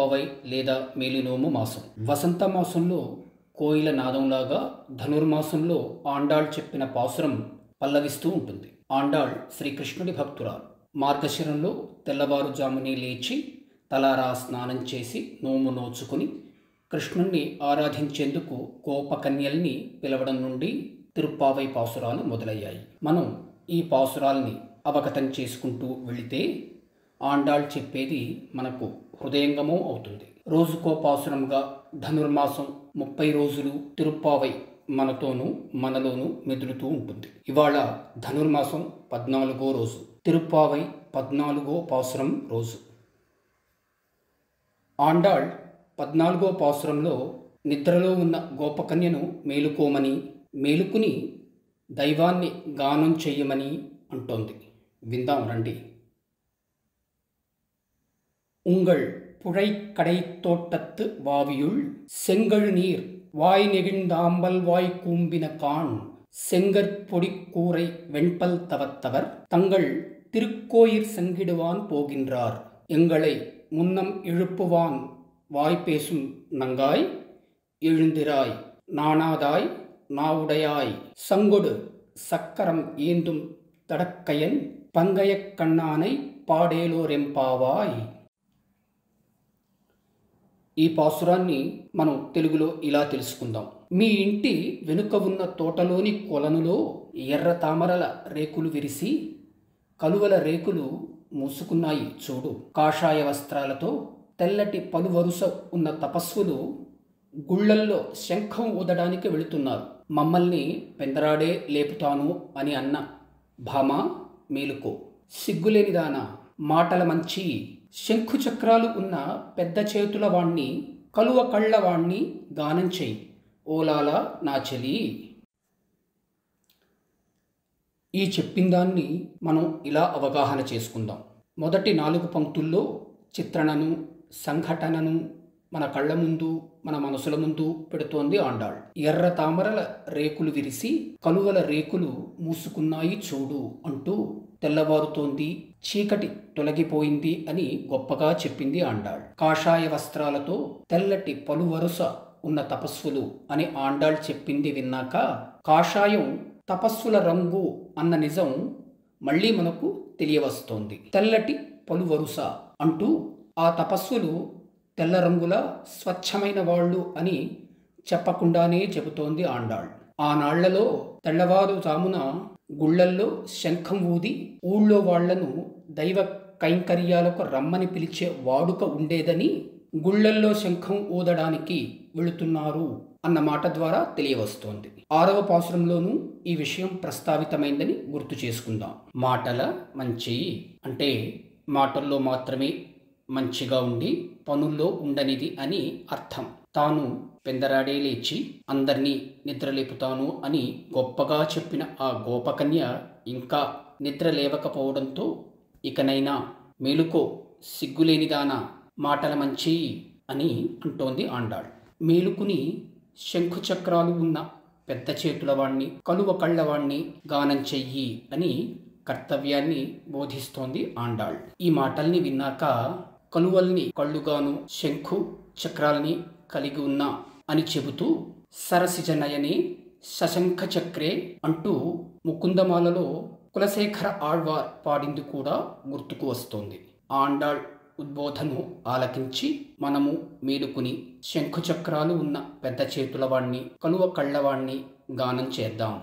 తిరుప్పావై లేదా మేలినోము మాసం. వసంత మాసంలో కోయిల నాదంలాగా ధనుర్మాసంలో ఆండాళ్ చెప్పిన పాసురం పల్లవిస్తూ ఉంటుంది. ఆండాళ్ శ్రీకృష్ణుడి భక్తురాలు. మార్గశిరంలో తెల్లవారుజామునే లేచి తలారా స్నానం చేసి నోము నోచుకుని కృష్ణుణ్ణి ఆరాధించేందుకు గోపకన్యల్ని పిలవడం నుండి తిరుప్పావై పాసురాలు మొదలయ్యాయి. మనం ఈ పాసురాల్ని అవగతం చేసుకుంటూ వెళితే ఆండాళ్ చెప్పేది మనకు హృదయంగమం అవుతుంది. రోజుకో పాసురంగా ధనుర్మాసం 30 రోజులు తిరుప్పావై మనతోనూ మనలోనూ మెదులుతూ ఉంటుంది. ఇవాళ ధనుర్మాసం 14వ రోజు, తిరుప్పావై 14వ పాసురం రోజు. ఆండాళ్ 14వ పాసురంలో నిద్రలో ఉన్న గోపకన్యను మేలుకోమని, మేలుకుని దైవాన్ని గానం చెయ్యమని అంటోంది. విందాం రండి. உங்கள் புழைக்கடை தோட்டத்து வாவியுள் செங்கழு நீர் வாய் நெகிழ்ந்தாம்பல் வாய் கூம்பின கான் செங்கற்பொடி கூரை வெண்பல் தவத்தவர் தங்கள் திருக்கோயிற் செங்கிடுவான் போகின்றார். எங்களை முன்னம் எழுப்புவான் வாய் பேசும் நங்காய் எழுந்திராய் நாணாதாய் நாவுடையாய் சங்கொடு சக்கரம் ஏந்தும் தடக்கையன் பங்கயக் கண்ணானை పాడేలోరెంపావాయ్. ఈ పాసురాన్ని మనం తెలుగులో ఇలా తెలుసుకుందాం. మీ ఇంటి వెనుక ఉన్న తోటలోని కొలనులో ఎర్ర తామరల రేకులు విరిసి కలువల రేకులు మూసుకున్నాయి చూడు. కాషాయ వస్త్రాలతో తెల్లటి పలువరుస ఉన్న తపస్సులు గుళ్ళల్లో శంఖం ఊదడానికి వెళుతున్నారు. మమ్మల్ని పెందరాడే లేపుతాను అని అన్న భామా మేలుకో. సిగ్గులేనిదానా, మాటల మంచి, శంఖు చక్రాలు ఉన్న పెద్ద చేతుల వాణ్ణి, కలువ కళ్ళవాణ్ణి గానం చెయ్యి ఓలాల నా చెలి. ఈ చెప్పిందాన్ని మనం ఇలా అవగాహన చేసుకుందాం. మొదటి 4 పంక్తుల్లో చిత్రణను, సంఘటనను మన కళ్ళ ముందు, మన మనసుల ముందు పెడుతోంది ఆండాళ్. ఎర్ర తామరల రేకులు విరిసి కలువల రేకులు మూసుకున్నాయి చూడు అంటూ తెల్లవారుతోంది, చీకటి తొలగిపోయింది అని గొప్పగా చెప్పింది ఆండాళ్. కాషాయ వస్త్రాలతో తెల్లటి పలువరుస ఉన్న తపస్సులు అని ఆండాళ్ చెప్పింది విన్నాక కాషాయం తపస్సుల రంగు అన్న నిజం మళ్ళీ మనకు తెలియవస్తోంది. తెల్లటి పలువరుస అంటూ ఆ తపస్సులు తెల్ల రంగుల స్వచ్ఛమైన వాళ్ళు అని చెప్పకుండానే చెబుతోంది ఆండాళ్. ఆనాళ్లలో తెల్లవారుజామున గుళ్ళల్లో శంఖం ఊది ఊళ్ళో వాళ్లను దైవ కైంకర్యాలకు రమ్మని పిలిచే వాడుక ఉండేదని గుళ్ళల్లో శంఖం ఊదడానికి వెళుతున్నారు అన్న మాట ద్వారా తెలియవస్తోంది. 6వ పాసురంలోనూ ఈ విషయం ప్రస్తావితమైందని గుర్తు చేసుకుందాం. మాటల మంచి అంటే మాటల్లో మాత్రమే మంచిగా ఉండి పనుల్లో ఉండనిది అని అర్థం. తాను పెందరాడే లేచి అందరినీ నిద్రలేపుతాను అని గొప్పగా చెప్పిన ఆ గోపకన్య ఇంకా నిద్ర లేవకపోవడంతో ఇకనైనా మేలుకో, సిగ్గులేనిదానా, మాటల మంచి అని అంటోంది ఆండాళ్. మేలుకుని శంఖు చక్రాలు ఉన్న పెద్ద చేతుల వాణ్ణి, కలువ కళ్ళవాణ్ణి గానం చెయ్యి అని కర్తవ్యాన్ని బోధిస్తోంది ఆండాళ్. ఈ మాటల్ని విన్నాక కలువల్ని కళ్ళుగాను, శంఖు చక్రాల్ని కలిగి ఉన్నా అని చెబుతూ సరసిజనయనే సశంఖ చక్రే అంటూ ముకుందమాలలో కులశేఖర ఆళ్వార్ పాడింది కూడా గుర్తుకు వస్తోంది. ఆండాళ్ ఉద్బోధను ఆలకించి మనము మేలుకుని శంఖు చక్రాలు ఉన్న పెద్ద చేతుల వాణ్ణి, కలువ కళ్ళవాణ్ణి గానం చేద్దాం.